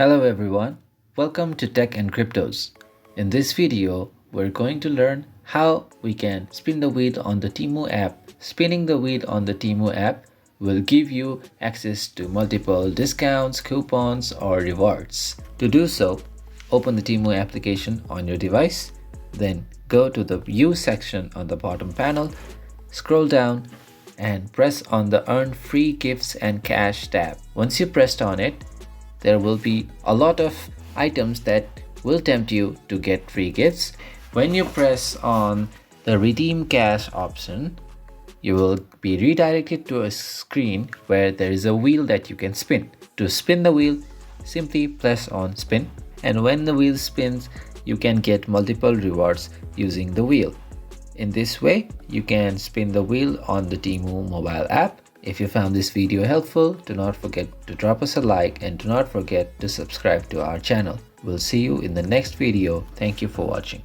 Hello everyone, welcome to Tech and Cryptos. In this video, we're going to learn how we can spin the wheel on the Temu app. Spinning the wheel on the Temu app will give you access to multiple discounts, coupons, or rewards. To do so, open the Temu application on your device, then go to the View section on the bottom panel, scroll down, and press on the Earn Free Gifts and Cash tab. Once you pressed on it, there will be a lot of items that will tempt you to get free gifts. When you press on the Redeem Cash option, you will be redirected to a screen where there is a wheel that you can spin. To spin the wheel, simply press on Spin, and when the wheel spins, you can get multiple rewards using the wheel. In this way, you can spin the wheel on the Temu mobile app. If you found this video helpful, do not forget to drop us a like and do not forget to subscribe to our channel. We'll see you in the next video. Thank you for watching.